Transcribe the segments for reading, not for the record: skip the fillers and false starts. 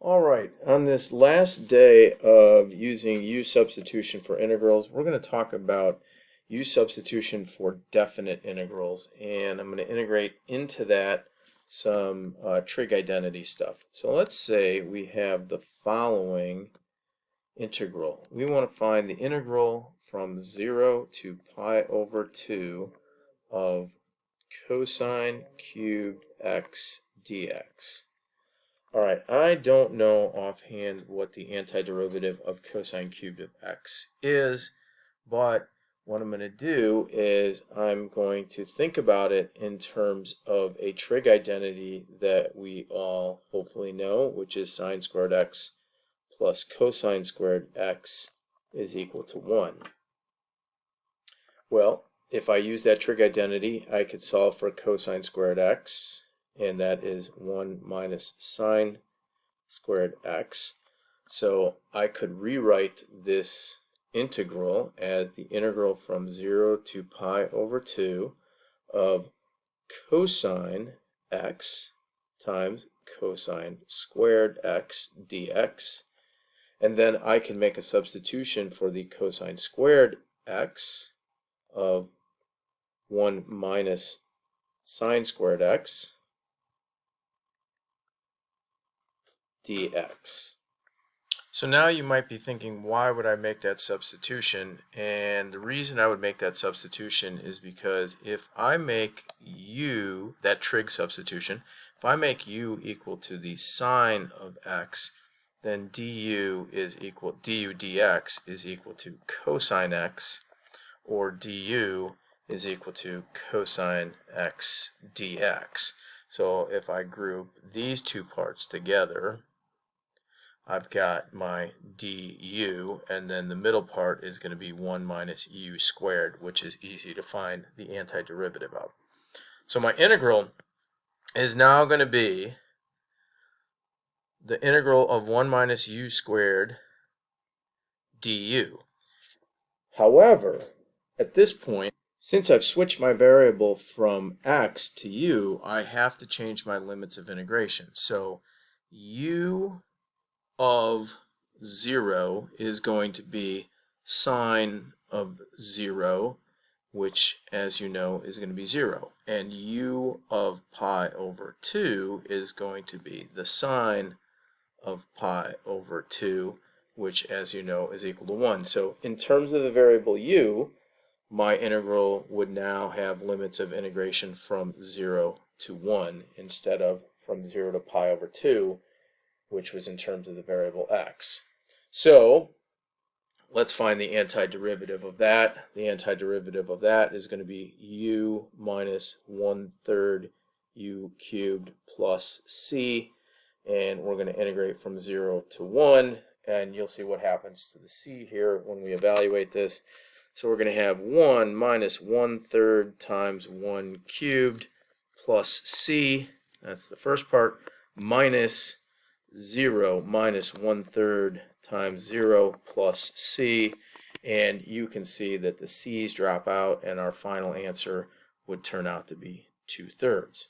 Alright, on this last day of using U substitution for integrals, we're going to talk about U substitution for definite integrals, and I'm going to integrate into that some trig identity stuff. So let's say we have the following integral. We want to find the integral from 0 to pi over 2 of cosine cubed x dx. Alright, I don't know offhand what the antiderivative of cosine cubed of x is, but what I'm going to do is I'm going to think about it in terms of a trig identity that we all hopefully know, which is sine squared x plus cosine squared x is equal to 1. Well, if I use that trig identity, I could solve for cosine squared x, and that is 1 minus sine squared x. So I could rewrite this integral as the integral from 0 to pi over 2 of cosine x times cosine squared x dx. And then I can make a substitution for the cosine squared x of 1 minus sine squared x dx. So now you might be thinking, why would I make that substitution? And the reason I would make that substitution is because if I make u, that trig substitution, if I make u equal to the sine of x, then du dx is equal to cosine x, or du is equal to cosine x dx. So if I group these two parts together, I've got my du, and then the middle part is going to be 1 minus u squared, which is easy to find the antiderivative of. So my integral is now going to be the integral of 1 minus u squared du. However, at this point, since I've switched my variable from x to u, I have to change my limits of integration. So u of 0 is going to be sine of 0, which, as you know, is going to be 0. And u of pi over 2 is going to be the sine of pi over 2, which, as you know, is equal to 1. So in terms of the variable u, my integral would now have limits of integration from 0 to 1 instead of from 0 to pi over 2, which was in terms of the variable x. So let's find the antiderivative of that. The antiderivative of that is going to be u minus 1/3 u cubed plus c, and we're going to integrate from 0 to 1, and you'll see what happens to the c here when we evaluate this. So we're going to have 1 minus 1/3 times 1 cubed plus c, that's the first part, minus 0 minus 1/3 times 0 plus c, and you can see that the c's drop out and our final answer would turn out to be 2/3.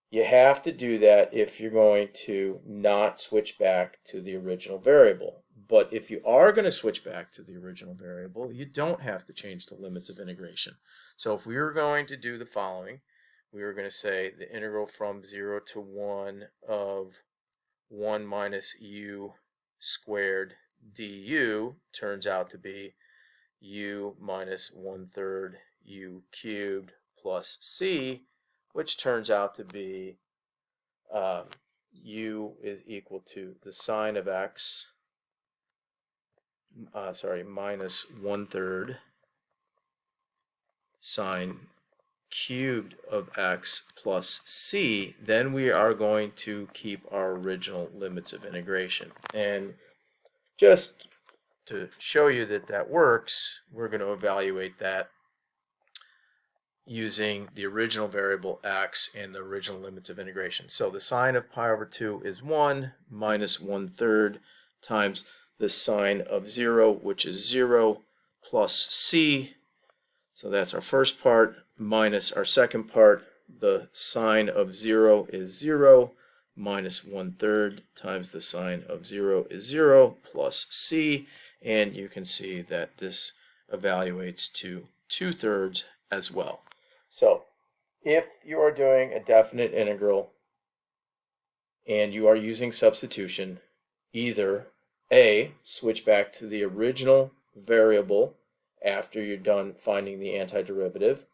You have to do that if you're going to not switch back to the original variable. But if you are going to switch back to the original variable, you don't have to change the limits of integration. So if we were going to do the following, we were going to say the integral from 0 to 1 of 1 minus u squared du turns out to be u minus 1/3 u cubed plus c, which turns out to be u is equal to the sine of x, minus 1/3 sine cubed of x plus c. Then we are going to keep our original limits of integration. And just to show you that that works, we're going to evaluate that using the original variable x and the original limits of integration. So the sine of pi over 2 is 1 minus 1/3 times the sine of 0, which is 0, plus c. So that's our first part, minus our second part. The sine of 0 is 0, minus 1/3 times the sine of 0 is 0 plus c, and you can see that this evaluates to 2/3 as well. So if you are doing a definite integral and you are using substitution, either A, switch back to the original variable after you're done finding the antiderivative,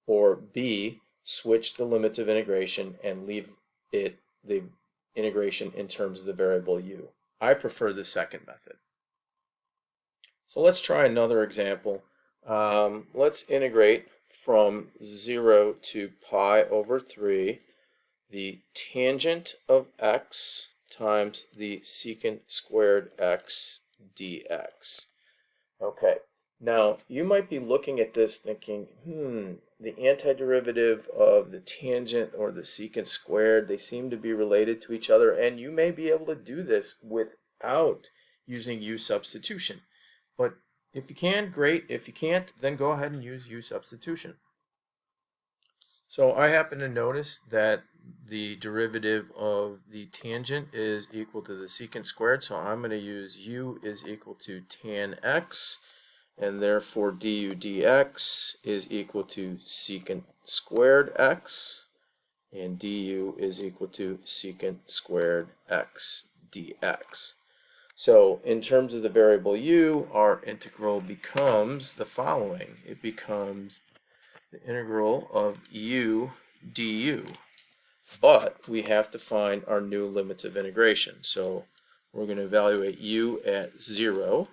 or B, switch the limits of integration and leave the integration in terms of the variable u. I prefer the second method. So let's try another example. Let's integrate from 0 to pi over 3 the tangent of x times the secant squared x dx. Okay, now you might be looking at this thinking, the antiderivative of the tangent or the secant squared, they seem to be related to each other, and you may be able to do this without using u substitution. But if you can, great. If you can't, then go ahead and use u substitution. So I happen to notice that the derivative of the tangent is equal to the secant squared, so I'm going to use u is equal to tan x, and therefore du dx is equal to secant squared x, and du is equal to secant squared x dx. So in terms of the variable u, our integral becomes the following. It becomes the integral of u du. But we have to find our new limits of integration. So we're going to evaluate u at 0.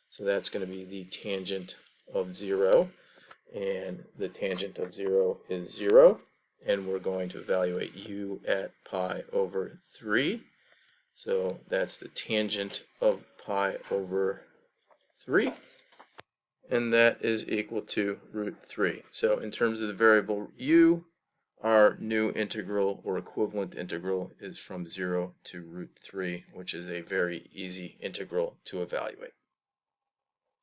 So that's going to be the tangent of 0. And the tangent of 0 is 0. And we're going to evaluate u at pi over 3. So that's the tangent of pi over 3. And that is equal to root 3. So in terms of the variable u, our new integral or equivalent integral is from 0 to root 3, which is a very easy integral to evaluate.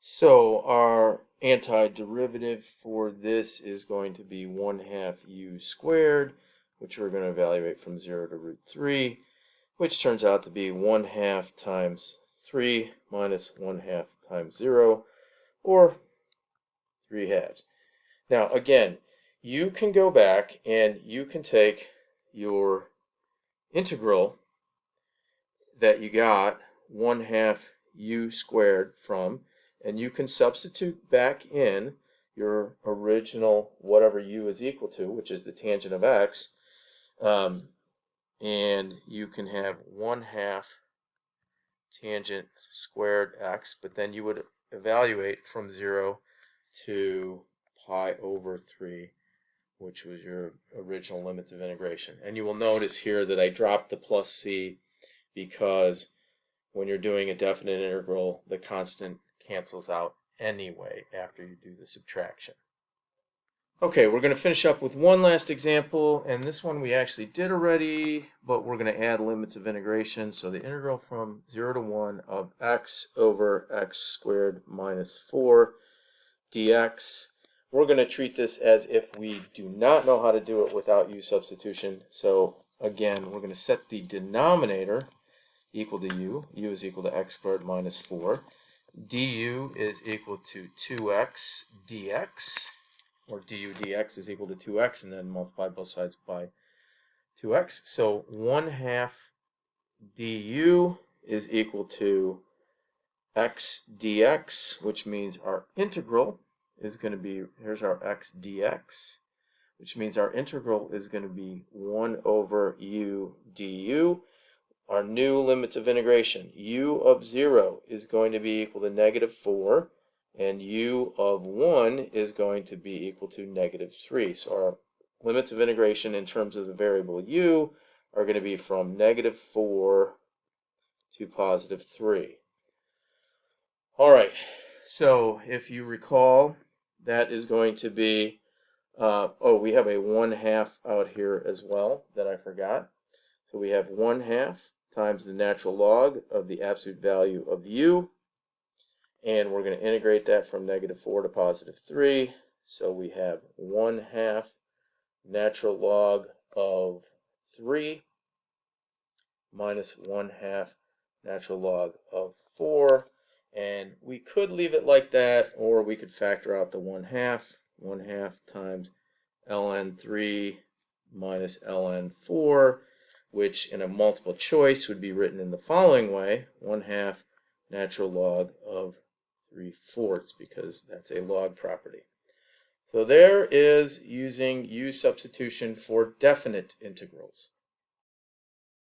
So our antiderivative for this is going to be 1/2 u squared, which we're going to evaluate from 0 to root 3, which turns out to be 1/2 times 3 minus 1/2 times 0, or 3/2. Now again, you can go back and you can take your integral that you got 1/2 u squared from, and you can substitute back in your original whatever u is equal to, which is the tangent of x, and you can have 1/2 tangent squared x, but then you would evaluate from 0 to pi over 3, which was your original limits of integration. And you will notice here that I dropped the plus c because when you're doing a definite integral, the constant cancels out anyway after you do the subtraction. Okay, we're going to finish up with one last example, and this one we actually did already, but we're going to add limits of integration. So the integral from 0 to 1 of x over x squared minus 4 dx. We're going to treat this as if we do not know how to do it without u substitution. So again, we're going to set the denominator equal to u. U is equal to x squared minus 4. Du is equal to 2x dx, or du dx is equal to 2x, and then multiply both sides by 2x. So 1/2 du is equal to x dx, which means our integral is going to be, here's our x dx, which means our integral is going to be 1 over u du. Our new limits of integration, u of 0 is going to be equal to -4, and u of 1 is going to be equal to -3. So our limits of integration in terms of the variable u are going to be from -4 to +3. All right, so if you recall, that is going to be, we have a 1/2 out here as well that I forgot. So we have 1/2 times the natural log of the absolute value of u, and we're going to integrate that from -4 to +3. So we have 1/2 natural log of 3 minus 1/2 natural log of 4. And we could leave it like that, or we could factor out the 1/2 times ln 3 minus ln 4, which in a multiple choice would be written in the following way: 1/2 natural log of 3/4, because that's a log property. So there is using U substitution for definite integrals.